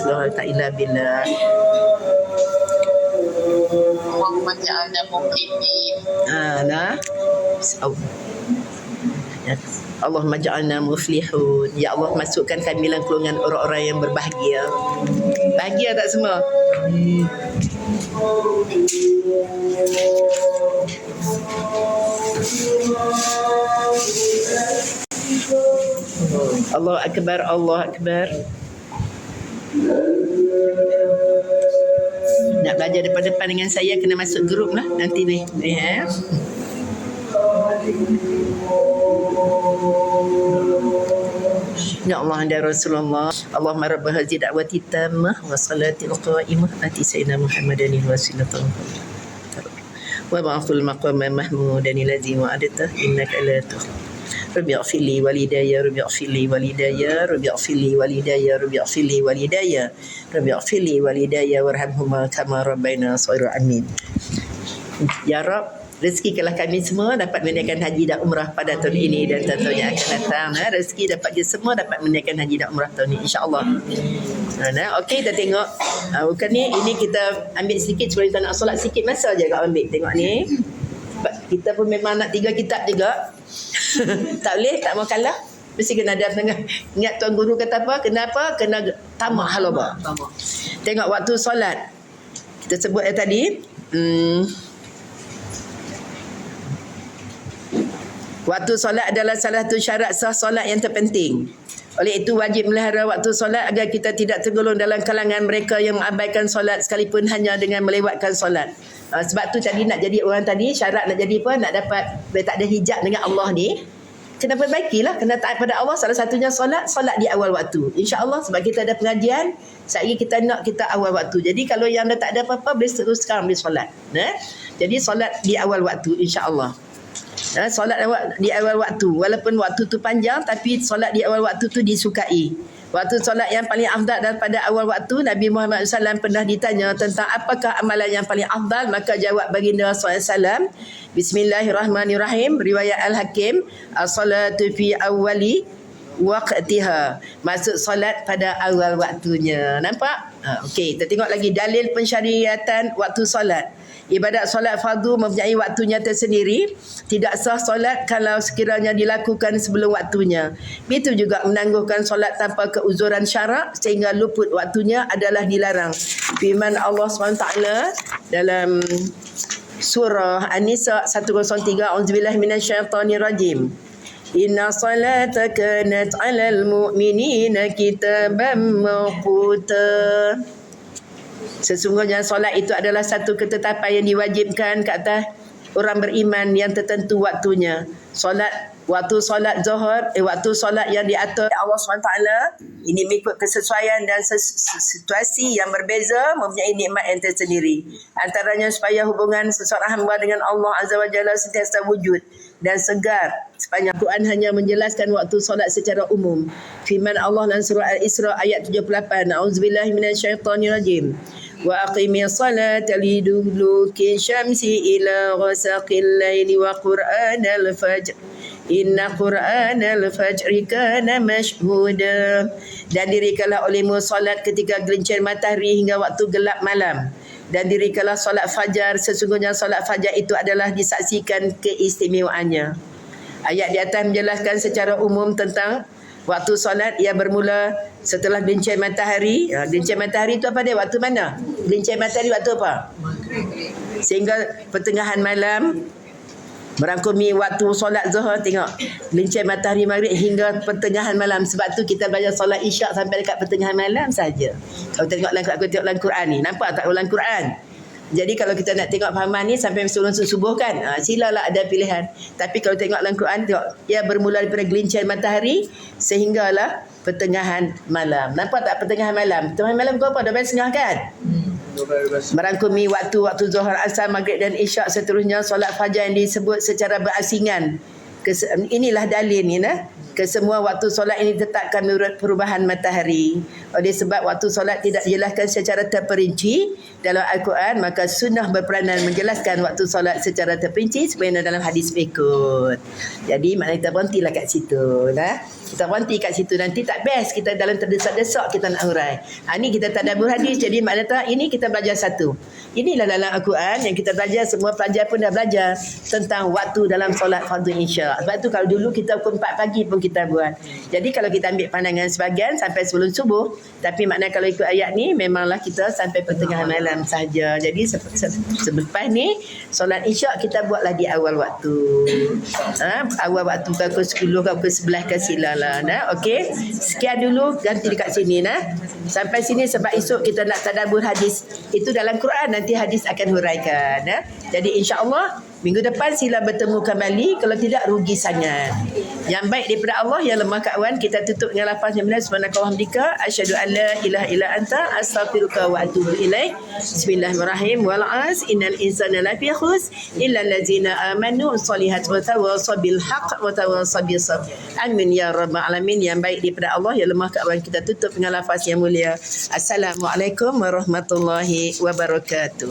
quwwata illa billah. Allahumma ja'alna muqinin. Nah. Allahumma ja'alna muflihun. Ya Allah, masukkan kami dalam golongan orang-orang yang berbahagia. Bahagia tak semua? Allah akbar, Allah akbar. Nak belajar depan-depan dengan saya kena masuk grup lah nanti ni. Ya. Ya Allah dan Rasulullah. Allahumma rabb hadhihi da'wati tammah wa salatil qa'imah ati sayyidina Muhammadan wasilatan wa ba'athul maqama mahmudan alladhi wa'adta innaka la tukhlif. Rabbi ighfir li walidayya, Rabbi ighfir li walidayya, Rabbi ighfir li walidayya, Rabbi ighfir li walidayya, Rabbi ighfir li walidayya warhamhuma kama rabbayana shaghira. Amin. Ya Rabb, rezekikanlah kami semua dapat menunaikan haji dan umrah pada tahun ini dan tahun yang akan datang. Rezeki dapat kita semua dapat menunaikan haji dan umrah tahun ini, insya-Allah. Okey, kita tengok. Bukan ni, ini kita ambil sikit sebelum kita nak solat, sikit masa je kau ambil. Tengok ni. Kita pun memang nak 3 kitab juga. Tak boleh, tak mau kalah. Mesti kena ada tengah. Ingat tuan guru kata apa? Kenapa? Kena tamak halaba. Tengok waktu solat. Kita sebut tadi. Waktu solat adalah salah satu syarat sah solat yang terpenting. Oleh itu wajib melihara waktu solat agar kita tidak tergolong dalam kalangan mereka yang mengabaikan solat sekalipun hanya dengan melewatkan solat. Sebab tu tadi nak jadi orang tadi, syarat nak jadi apa? Nak dapat tak ada hijab dengan Allah ni. Kena perbaikilah, kena taat pada Allah. Salah satunya solat di awal waktu. InsyaAllah sebab kita ada pengajian, sekali kita nak kita awal waktu. Jadi kalau yang dah tak ada apa-apa, boleh terus sekarang boleh solat. Jadi solat di awal waktu insyaAllah. Solat di awal waktu. Walaupun waktu tu panjang, tapi solat di awal waktu tu disukai. Waktu solat yang paling afdal daripada awal waktu, Nabi Muhammad SAW pernah ditanya tentang apakah amalan yang paling afdal, maka jawab baginda SAW, Bismillahirrahmanirrahim, riwayat Al-Hakim, as-salatu fi awwali waqtiha, maksud solat pada awal waktunya. Nampak? Okey, kita tengok lagi dalil pensyariatan waktu solat. Ibadat solat fardu mempunyai waktunya tersendiri. Tidak sah solat kalau sekiranya dilakukan sebelum waktunya. Begitu juga menangguhkan solat tanpa keuzuran syarak sehingga luput waktunya adalah dilarang. Firman Allah SWT dalam surah An-Nisa 103, Auzubillahi minasyaitonirrajim. Inna salata kanat 'alal mu'minina kitaban mawquta. Sesungguhnya solat itu adalah satu ketetapan yang diwajibkan ke atas orang beriman yang tertentu waktunya. Waktu solat zuhur, waktu solat yang diatur Allah SWT ini mengikut kesesuaian dan situasi yang berbeza mempunyai nikmat yang tersendiri. Antaranya supaya hubungan seseorang hamba dengan Allah Azza wa Jalla sentiasa wujud dan segar. Sepanjang Quran hanya menjelaskan waktu solat secara umum. Firman Allah dalam surah Al-Isra ayat 78, A'udzubillahi minasyaitonirrajim. Wa aqimis salata liduluki syamsi ila ghasaqil laili wa qur'anal fajr. Inna qur'anal fajri kana mashhuda. Dan dirikanlah olehmu solat ketika gelincir matahari hingga waktu gelap malam. Dan dirikanlah solat fajar, sesungguhnya solat fajar itu adalah disaksikan keistimewaannya. Ayat di atas menjelaskan secara umum tentang waktu solat yang bermula setelah gelincir matahari. Gelincir matahari itu apa dia? Waktu mana? Gelincir matahari waktu apa? Sehingga pertengahan malam, merangkumi waktu solat zuhur. Tengok, gelincir matahari maghrib hingga pertengahan malam. Sebab tu kita belajar solat isyak sampai dekat pertengahan malam saja. Kalau tengok dalam Quran ni, nampak tak dalam Quran? Jadi kalau kita nak tengok fahaman ni sampai sebelum subuh kan, silalah ada pilihan. Tapi kalau tengok dalam Quran, tengok, ia bermula daripada gelincir matahari sehinggalah pertengahan malam. Nampak tak pertengahan malam? Pertengahan malam kau apa? 12.30 kan? Merangkumi waktu zuhur, asar, maghrib dan isyak, seterusnya solat fajar yang disebut secara berasingan. Inilah dalil ni, kesemua waktu solat ini ditetapkan menurut perubahan matahari. Oleh sebab waktu solat tidak dijelaskan secara terperinci dalam Al-Quran, maka sunnah berperanan menjelaskan waktu solat secara terperinci sebagaimana dalam hadis berikut. Jadi maknanya kita berhentilah kat situ. Kita berhenti kat situ, nanti tak best kita dalam terdesak-desak kita nak hurai. Ini kita tadabbur hadis, jadi maknanya ini kita belajar satu. Inilah dalam Al-Quran yang kita belajar, semua pelajar pun dah belajar tentang waktu dalam solat fardu isya. Sebab tu kalau dulu kita pukul 4 pagi pun kita buat. Jadi kalau kita ambil pandangan sebahagian sampai sebelum subuh, tapi maknanya kalau ikut ayat ni memanglah kita sampai pertengahan malam saja. Jadi selepas ni solat isyak kita buatlah di awal waktu. Awal waktu ke pukul 10 ke pukul 11 ke silalah. Okey. Sekian dulu, ganti dekat sini Sampai sini sebab esok kita nak tadabbur hadis. Itu dalam Quran, nanti hadis akan huraikan. Jadi insya-Allah minggu depan sila bertemu kembali. Kalau tidak rugi sangat. Yang baik daripada Allah, yang lemah kawan, kita tutup dengan lafaz yang benar. Subhanakallahumma asyhadu an la ilaha illa anta astaghfiruka wa atubu ilaik. Bismillahirrahmanirrahim. Wal 'as innal insana lafi khus illa allazina amanu shalihat wa tawassaw bil haqq wa tawassaw bis sabr. Amin ya rabbal alamin. Yang baik daripada Allah, yang lemah kawan, kita tutup dengan lafaz yang mulia. Assalamualaikum warahmatullahi wabarakatuh.